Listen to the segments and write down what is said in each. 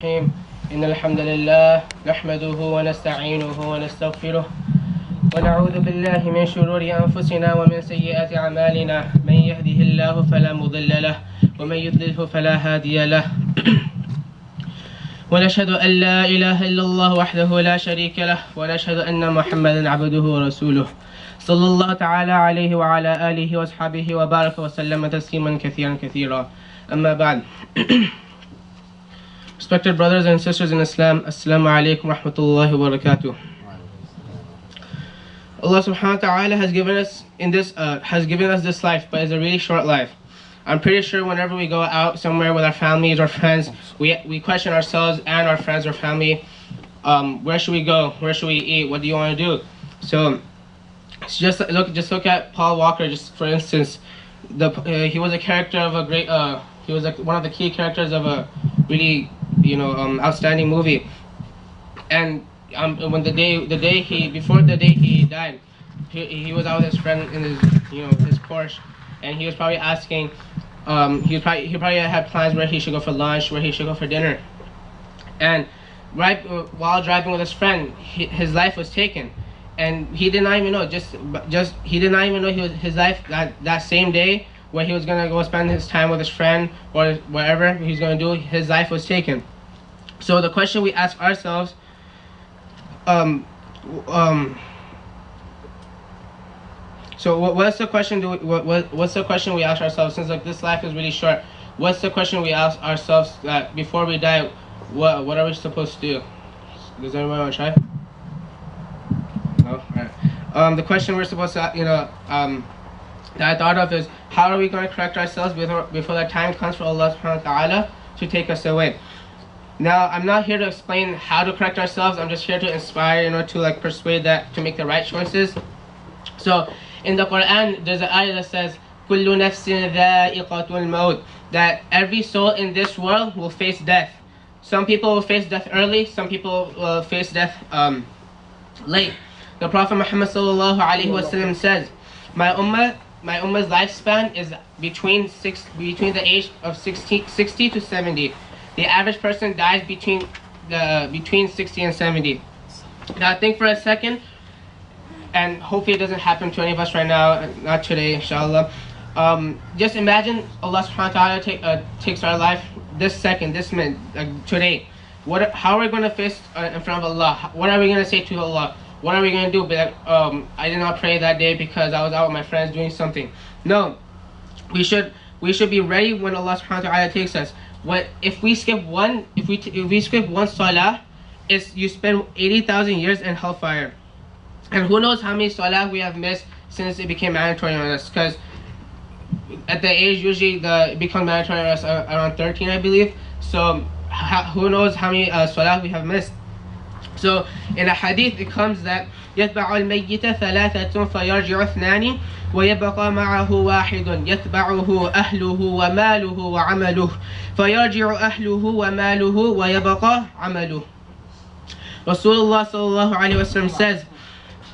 الرحيم إن الحمد لله نحمده ونستعينه ونستغفره ونعوذ بالله من شرور أنفسنا ومن سيئات أعمالنا من يهده الله فلا مضل له ومن يضلله فلا هادي له ونشهد أن لا إله إلا الله وحده لا شريك له ونشهد أن محمدا عبده ورسوله صلى الله تعالى عليه وعلى آله وأصحابه وبارك وسلم تسليما كثيرا أما بعد. Respected brothers and sisters in Islam, Assalamu alaikum wa rahmatullahi wa barakatuh. Allah subhanahu wa ta'ala has given us this life, but it's a really short life. I'm pretty sure whenever we go out somewhere with our families or friends, we question ourselves and our friends or family, where should we go? Where should we eat? What do you want to do? So just look at Paul Walker, just for instance. He was a character of a great he was like one of the key characters of a really outstanding movie. And when the day he died, he was out with his friend in his Porsche, and he was probably asking, he probably had plans where he should go for lunch, where he should go for dinner, and right while driving with his friend, his life was taken, and he did not even know. He did not even know his life that same day where he was gonna go spend his time with his friend or whatever he was gonna do, his life was taken. So the question we ask ourselves, so what's the question what's the question we ask ourselves, since like this life is really short? What's the question we ask ourselves that before we die, what are we supposed to do? Does anyone want to try? No? Alright. The question we're supposed to that I thought of is, how are we going to correct ourselves before the time comes for Allah subhanahu wa ta'ala to take us away? Now, I'm not here to explain how to correct ourselves. I'm just here to inspire, to persuade that to make the right choices. So, in the Quran, there's an ayah that says, كُلُّ نَفْسٍ ذَائِقَةُ الْمَوْتِ, that every soul in this world will face death. Some people will face death early, some people will face death late. The Prophet Muhammad sallallahu alaihi wasallam says, my ummah's lifespan is between the age of 60 to 70. The average person dies between 60 and 70. Now think for a second, and hopefully it doesn't happen to any of us right now, not today, inshallah. Just imagine Allah subhanahu wa ta'ala takes our life this second, this minute, today. How are we going to face in front of Allah? What are we going to say to Allah? What are we going to do? Be like, I did not pray that day because I was out with my friends doing something. No, we should be ready when Allah subhanahu wa ta'ala takes us. If we skip one salah, you spend 80,000 years in hellfire. And who knows how many salah we have missed since it became mandatory on us, because at the age usually it becomes mandatory on us around 13, I believe. So who knows how many salah we have missed. So in a hadith it comes that يتبع الميت ثلاثة فيرجع اثنان ويبقى معه واحد يتبعه أهله وماله وعمله فيرجع أهله وماله ويبقى عمله. Rasulullah sallallahu alaihi wasallam says,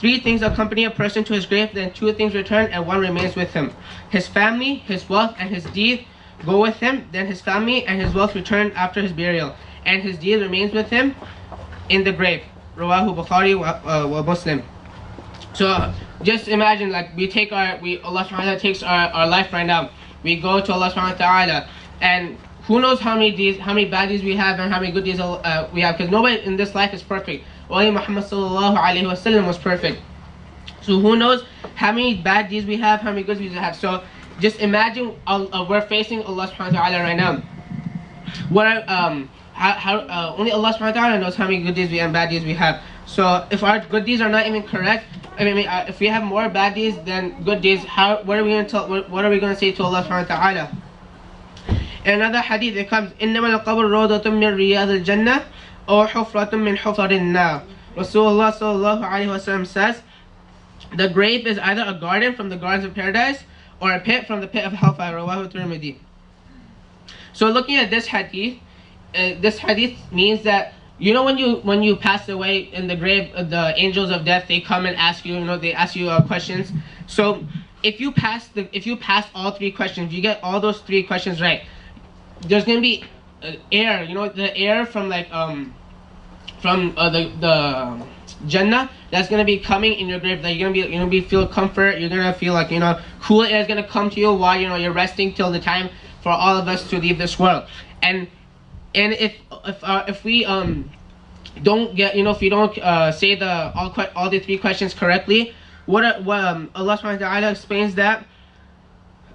3 things accompany a person to his grave, then 2 things return and 1 remains with him. His family, his wealth, and his deed go with him, then his family and his wealth return after his burial, and his deed remains with him in the grave. Rawahu Bukhari wa Muslim. So just imagine, like Allah subhanahu wa ta'ala takes our life right now. We go to Allah subhanahu wa ta'ala, and who knows how many bad deeds we have and how many good deeds we have, because nobody in this life is perfect. Only Muhammad sallallahu alaihi wasallam was perfect. So who knows how many bad deeds we have, how many good deeds we have. So just imagine we're facing Allah subhanahu wa ta'ala right now. Only Allah subhanahu wa ta'ala knows how many good deeds and bad deeds we have. So if our good deeds are not even correct, if we have more bad deeds than good deeds, what are we going to say to Allah subhanahu wa ta'ala? In another hadith it comes, إِنَّمَا الْقَبْرُ رَوْضَةٌ مِّن رِيَاضِ الْجَنَّةِ أَوْ حُفْرَةٌ مِّن حُفَرِ النَّارِ. Rasulullah sallallahu alaihi wasallam says, the grave is either a garden from the gardens of paradise or a pit from the pit of hellfire. Rawahu Tirmidhi. So looking at this hadith means that when you pass away in the grave, the angels of death, they come and ask you, they ask you questions. So if you pass all 3 questions, you get all those 3 questions right, there's going to be air, you know, the air from like from the Jannah that's gonna be coming in your grave. That you're gonna be feel comfort. You're gonna feel like, you know, cool air is gonna come to you while, you know, you're resting till the time for all of us to leave this world. And if we don't get, you know, if you don't say all the three questions correctly, Allah subhanahu wa ta'ala explains that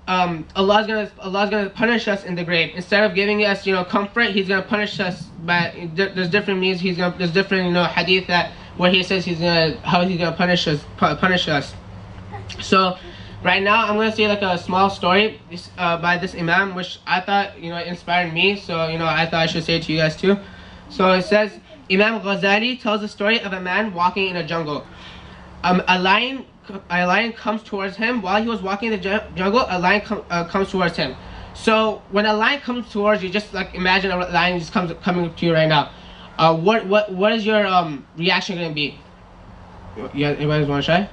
Allah's gonna punish us in the grave. Instead of giving us, you know, comfort, He's gonna punish us by, there's different means. There's different, you know, hadith that where He says how He's gonna punish us. So right now I'm gonna say like a small story by this Imam, which I thought, you know, inspired me. So, you know, I thought I should say it to you guys too. So it says, Imam Ghazali tells the story of a man walking in a jungle. A lion comes towards him. While he was walking in the jungle, a lion comes towards him. So when a lion comes towards you, just like imagine a lion just coming to you right now. What is your reaction going to be? Anybody want to try?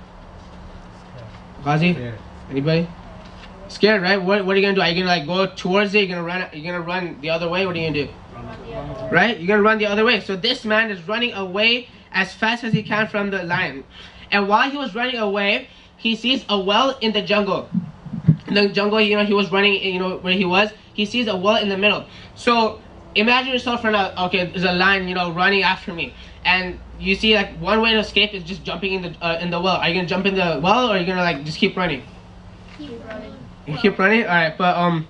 Ghazi? Yeah. Anybody? Scared, right? What are you going to do? Are you going to like go towards it? You're going to run the other way? What are you going to do? Right? You're going to run the other way. So this man is running away as fast as he can from the lion. And while he was running away, he sees a well in the jungle. In the jungle, you know, he was running, you know, where he was. He sees a well in the middle. So imagine yourself right now, okay, there's a lion, you know, running after me. And you see, like, one way to escape is just jumping in the well. Are you going to jump in the well, or are you going to, like, just keep running? Keep running. You keep running? Alright, but, alright,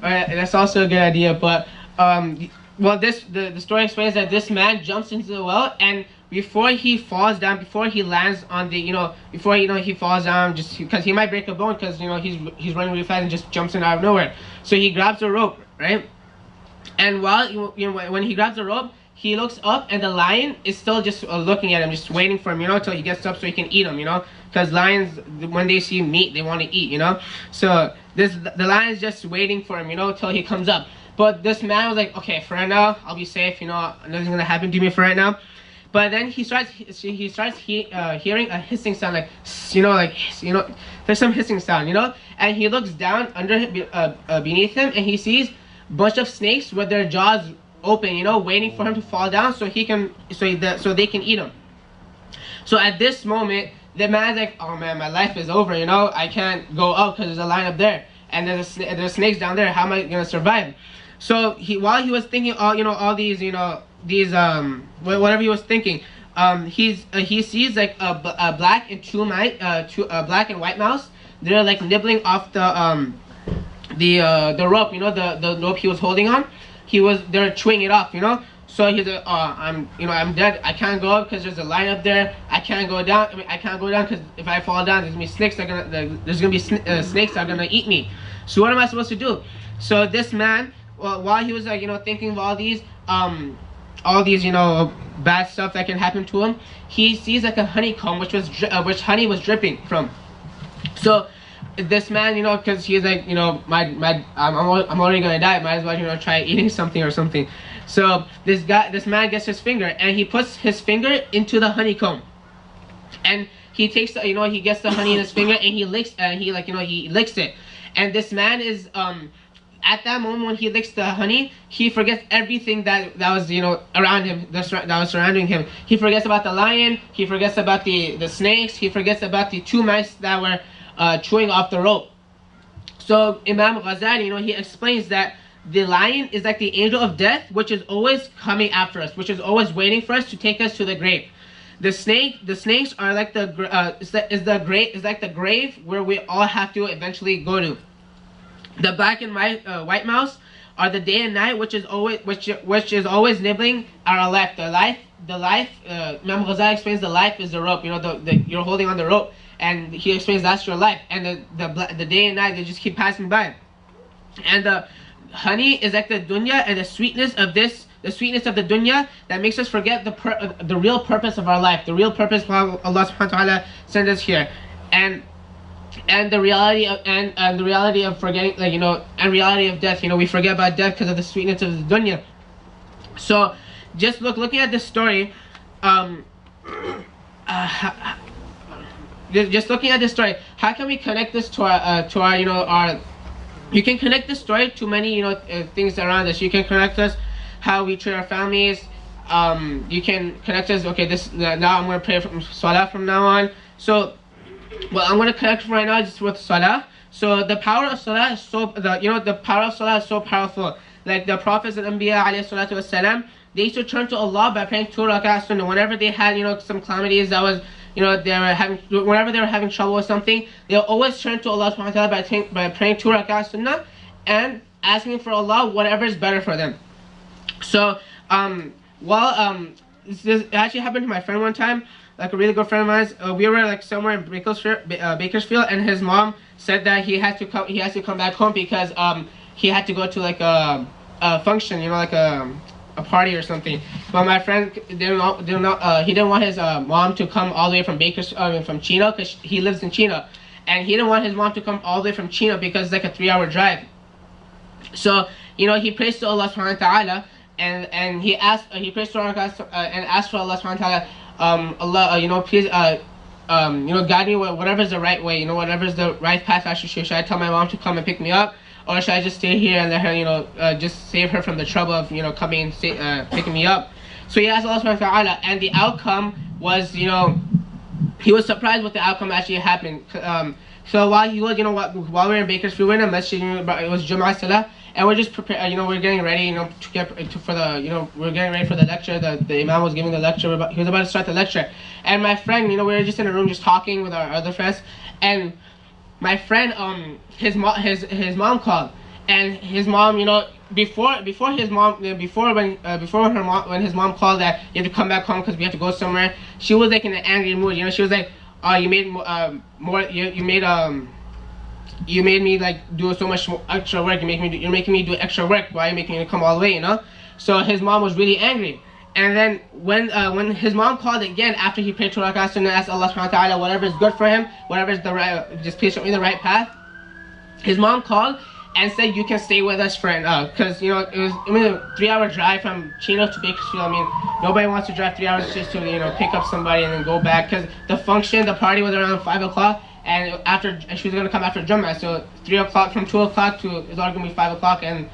that's also a good idea. But, well, the story explains that this man jumps into the well, and before he falls down, before he lands on the, you know, before, you know, he falls down, just because he might break a bone, because, you know, he's running really fast and just jumps in out of nowhere. So he grabs a rope, right? And while, you know, when he grabs the rope, he looks up, and the lion is still just looking at him, just waiting for him, you know, till he gets up so he can eat him, you know, because lions, when they see meat, they want to eat, you know. So the lion's just waiting for him, you know, till he comes up. But this man was like, okay, for right now, I'll be safe, you know, nothing's gonna happen to me for right now. But then he starts hearing a hissing sound, like, you know, there's some hissing sound, you know. And he looks down beneath him, and he sees a bunch of snakes with their jaws open, you know, waiting for him to fall down so they can eat him. So at this moment, the man's like, oh man, my life is over, you know, I can't go up because there's a lion up there, and there's snakes down there. How am I gonna survive? So while he was thinking all these, you know, these whatever he was thinking, he sees like a black and white mouse. They're like nibbling off the rope, you know, the rope he was holding on. They're chewing it off, you know. So he's like, oh, I'm dead. I can't go up because there's a lion up there. I can't go down. I can't go down because if I fall down, there's gonna be snakes that are gonna eat me. So what am I supposed to do? So this man, well, while he was like, you know, thinking of all these, you know, bad stuff that can happen to him, he sees like a honeycomb which honey was dripping from. So this man, you know, because he's like, you know, I'm already gonna die. Might as well, you know, try eating something or something. So this man gets his finger, and he puts his finger into the honeycomb, and he takes the, you know, he gets the honey in his finger, and he licks it. And this man is at that moment when he licks the honey, he forgets everything that was, you know, around him, that was surrounding him. He forgets about the lion, he forgets about the snakes, he forgets about the two mice that were chewing off the rope. So Imam Ghazali, you know, he explains that the lion is like the angel of death, which is always coming after us, which is always waiting for us to take us to the grave. The snakes are like is like the grave where we all have to eventually go to. The black and white mouse are the day and night, which is always nibbling at our life. The life. Imam Ghazali explains the life is the rope. You know, you're holding on the rope, and he explains that's your life. And the day and night, they just keep passing by. And the honey is like the dunya, and the sweetness of the dunya that makes us forget the real purpose of our life, the real purpose why Allah subhanahu wa ta'ala sent us here, and the reality of forgetting, like, you know, and reality of death. You know, we forget about death because of the sweetness of the dunya. So just looking at this story, just looking at this story, how can we connect this to our you know, You can connect this story to many, things around us. You can connect us how we treat our families. You can connect us. Okay, this now I'm gonna pray from salah from now on. So, well, I'm gonna connect right now just with salah. So the power of salah is the power of salah is so powerful. Like the prophets and Anbiya alayhi salatu wasalam, they used to turn to Allah by praying 2 rak'ahs sunnah. Whenever they had, some calamities that was, whenever they were having trouble with something, they'll always turn to Allah subhanahu wa ta'ala by praying 2 rak'ahs sunnah and asking for Allah whatever is better for them. So, this actually happened to my friend one time, like a really good friend of mine. We were like somewhere in Bakersfield, and his mom said that he has to come back home because he had to go to like a function, like a party or something. But my friend he didn't want his mom to come all the way from from Chino, because he lives in Chino, and he didn't want his mom to come all the way from Chino because it's like a 3-hour drive. So he prays to Allah subhanahu wa ta'ala, and he prays to Allah and asked for Allah subhanahu wa ta'ala, Allah, please guide me whatever is the right way, whatever is the right path I should choose. Should I tell my mom to come and pick me up, or should I just stay here and let her, just save her from the trouble of, coming and picking me up? So he asked Allah subhanahu wa ta'ala, and the outcome was, he was surprised with the outcome actually happened. So while he was, while we were in Bakersfield, we were in a masjid, it was Jum'ah Salah, and we're just prepared, we're getting ready, we're getting ready for the lecture. The Imam was giving the lecture, he was about to start the lecture. And my friend, we were just in a room just talking with our other friends, and my friend, his mom called, and his mom, when his mom called that you have to come back home because we have to go somewhere, she was like in an angry mood. She was like, oh, you made you made me like do so much extra work. You're making me do extra work. Why are you making me come all the way? So his mom was really angry. And then when his mom called again after he prayed 2 rak'ahs and asked Allah subhanahu wa ta'ala whatever is good for him, whatever is the right, just please show me the right path. His mom called and said, you can stay with us, friend, because it was a 3-hour drive from Chino to Bakersfield. Nobody wants to drive 3 hours just to pick up somebody and then go back, because the party was around 5 o'clock, and she was gonna come after Jummah, so 3 o'clock, from 2 o'clock to it's all gonna be 5 o'clock, and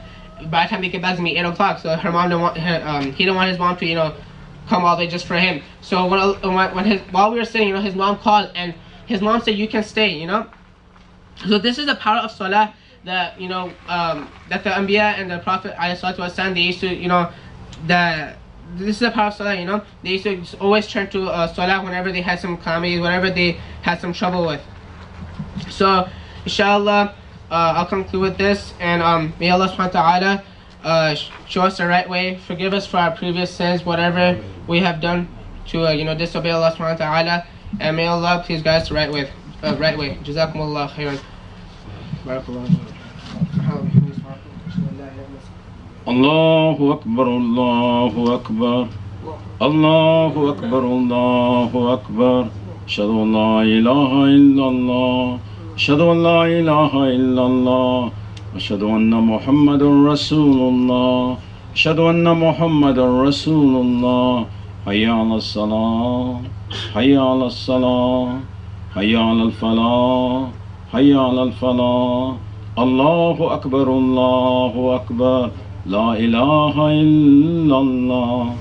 by the time they get back, it's gonna be 8 o'clock. So her mom he didn't want his mom to come all the way just for him. So while we were sitting, his mom called, and his mom said, you can stay. So this is the power of salah that that the Anbiya and the Prophet ﷺ, they used to this is the power of salah. They used to always turn to salah whenever they had some calamities, whenever they had some trouble with. So inshallah, I'll conclude with this, and may Allah subhanahu wa ta'ala show us the right way, forgive us for our previous sins, whatever we have done to disobey Allah subhanahu wa ta'ala, and may Allah please guide us the right way. Jazakumullah khairan. Barakallahu. Allahu Akbar, Allahu Akbar, Allahu Akbar, Allahu Akbar. Ashhadu an la ilaha illallah, ashhadu an la ilaha illallah, ashhadu anna Muhammadur Rasulullah, ashhadu anna Muhammadur Rasulullah. Hayya ala salah, hayya ala salah, hayya ala falah, hayya ala falah. Allahu Akbar, Allahu Akbar. La ilaha illallah.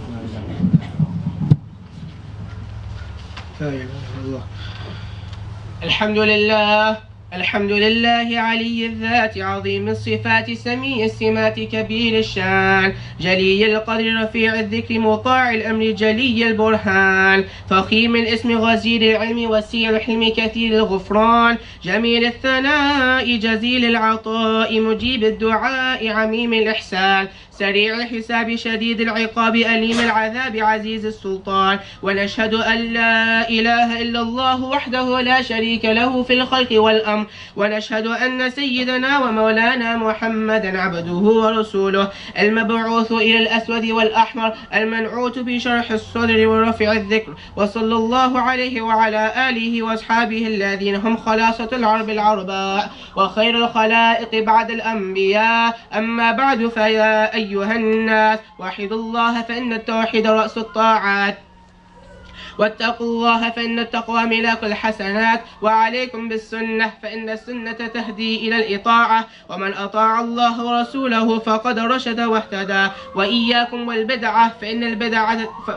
Alhamdulillah. الحمد لله علي الذات عظيم الصفات سميع السمات كبير الشان جلي القدر رفيع الذكر مطاع الأمر جلي البرهان فخيم الاسم غزير العلم وسيع الحلم كثير الغفران جميل الثناء جزيل العطاء مجيب الدعاء عميم الإحسان سريع الحساب شديد العقاب أليم العذاب عزيز السلطان ونشهد أن لا إله إلا الله وحده لا شريك له في الخلق والأمر ونشهد أن سيدنا ومولانا محمدا عبده ورسوله المبعوث إلى الأسود والأحمر المنعوت بشرح الصدر ورفع الذكر وصلى الله عليه وعلى آله وأصحابه الذين هم خلاصة العرب العرباء وخير الخلائق بعد الأنبياء أما بعد فيا أيها الناس وحدوا الله فإن التوحيد رأس الطاعات واتقوا الله فإن التقوى ملاك الحسنات، وعليكم بالسنة فإن السنة تهدي إلى الإطاعة، ومن أطاع الله ورسوله فقد رشد واهتدى. وإياكم والبدعة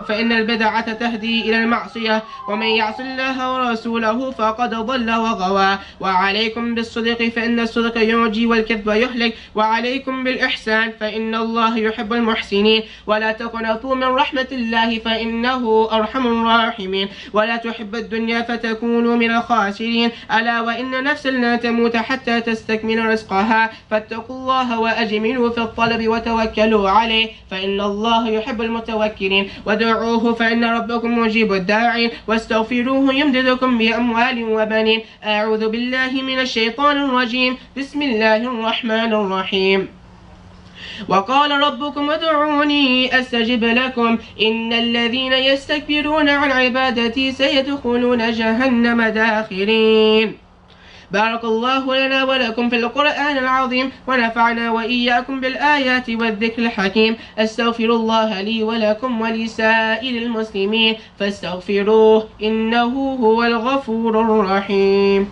فإن البدعة تهدي إلى المعصية، ومن يعص الله ورسوله فقد ضل وغوى. وعليكم بالصدق فإن الصدق ينجي والكذب يهلك. وعليكم بالإحسان فإن الله يحب المحسنين. ولا تقنطوا من رحمة الله فإنه أرحم الراحمين. ولا تحب الدنيا فتكونوا من الخاسرين. ألا وإن نفسا لا تموت حتى تستكمل رزقها، فاتقوا الله وأجملوا في الطلب وتوكلوا عليه فإن الله يحب المتوكلين. ودعوه فإن ربكم مجيب الداعين، واستغفروه يمددكم بأموال وبنين. أعوذ بالله من الشيطان الرجيم. بسم الله الرحمن الرحيم. وقال ربكم ادعوني أستجب لكم إن الذين يستكبرون عن عبادتي سيدخلون جهنم داخرين. بارك الله لنا ولكم في القرآن العظيم، ونفعنا وإياكم بالآيات والذكر الحكيم. أستغفر الله لي ولكم ولسائر المسلمين فاستغفروه إنه هو الغفور الرحيم.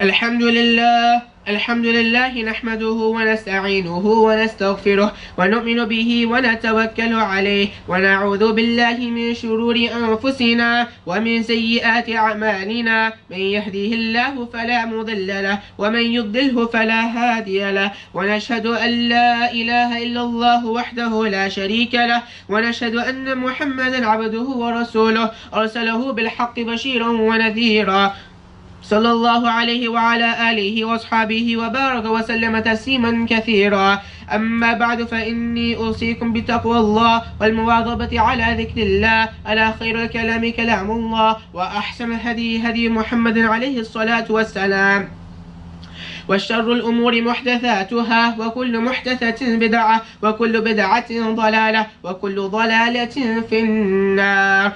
الحمد لله نحمده ونستعينه ونستغفره ونؤمن به ونتوكل عليه، ونعوذ بالله من شرور أنفسنا ومن سيئات أعمالنا. من يهديه الله فلا مضل له ومن يضلله فلا هادي له. ونشهد أن لا إله إلا الله وحده لا شريك له، ونشهد أن محمدا عبده ورسوله أرسله بالحق بشيرا ونذيرا، صلى الله عليه وعلى آله وأصحابه وبارك وسلم تسليما كثيرا. أما بعد فإني أوصيكم بتقوى الله والمواظبة على ذكر الله. ألا خير الكلام كلام الله، وأحسن الهدي هدي محمد عليه الصلاة والسلام. وشر الأمور محدثاتها، وكل محدثة بدعة، وكل بدعة ضلالة، وكل ضلالة في النار.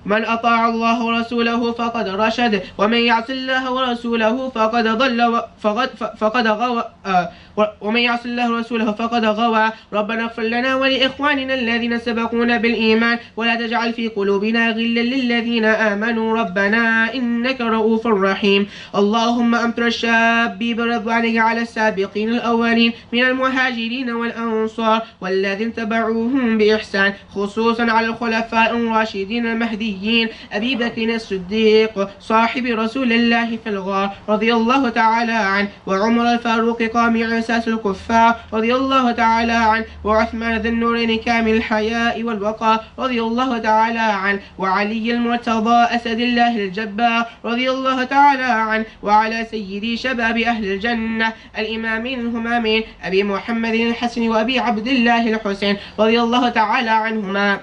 من أطاع الله ورسوله فقد رشد، ومن يعص الله ورسوله فقد ضل فقد غوى ومن يعص الله ورسوله فقد غوى. ربنا اغفر لنا ولإخواننا الذين سبقونا بالإيمان، ولا تجعل في قلوبنا غلا للذين آمنوا ربنا إنك رؤوف رحيم. اللهم أمطر الشاب برضوانك على السابقين الأولين من المهاجرين والأنصار والذين تبعوهم بإحسان، خصوصا على الخلفاء الراشدين المهديين أبي بكر الصديق صاحب رسول الله في الغار رضي الله تعالى عنه، وعمر الفاروق قامع أساس الكفار رضي الله تعالى عنه، وعثمان ذي النورين كامل الحياء والوقار رضي الله تعالى عنه، وعلي المرتضى أسد الله الجبار رضي الله تعالى عنه، وعلى سيدي شباب أهل الجنة الإمامين الهمامين أبي محمد الحسن وأبي عبد الله الحسين رضي الله تعالى عنهما،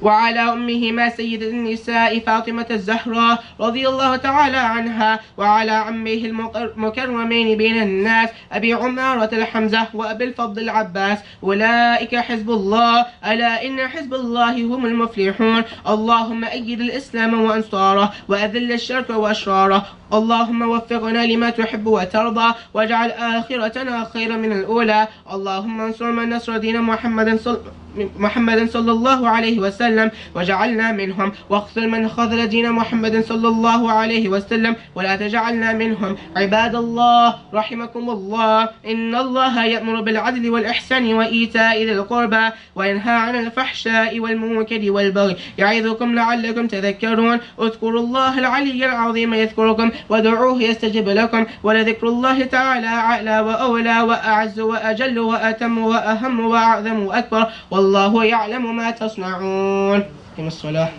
وعلى أمهما سيدة النساء فاطمة الزهراء رضي الله تعالى عنها، وعلى عميه المكرمين بين الناس أبي عمارة الحمزة وأبي الفضل العباس. أولئك حزب الله، ألا إن حزب الله هم المفلحون. اللهم أيد الإسلام وأنصاره، وأذل الشرك وأشراره. اللهم وفقنا لما تحب وترضى، واجعل آخرتنا خيرا من الأولى. اللهم انصر من نصر دين محمد صلى الله عليه وسلم وجعلنا منهم، واخذل من خذل دين محمد صلى الله عليه وسلم ولا تجعلنا منهم. عباد الله رحمكم الله، إن الله يأمر بالعدل والإحسان وإيتاء ذي القربى، وينهى عن الفحشاء والمنكر والبغي، يعظكم لعلكم تذكرون. اذكروا الله العلي العظيم يذكركم، ودعوه يستجب لكم، ولذكر الله تعالى أعلى وأولى وأعز وأجل وأتم وأهم وأعظم وأكبر، والله يعلم ما تصنعون. الصلاة.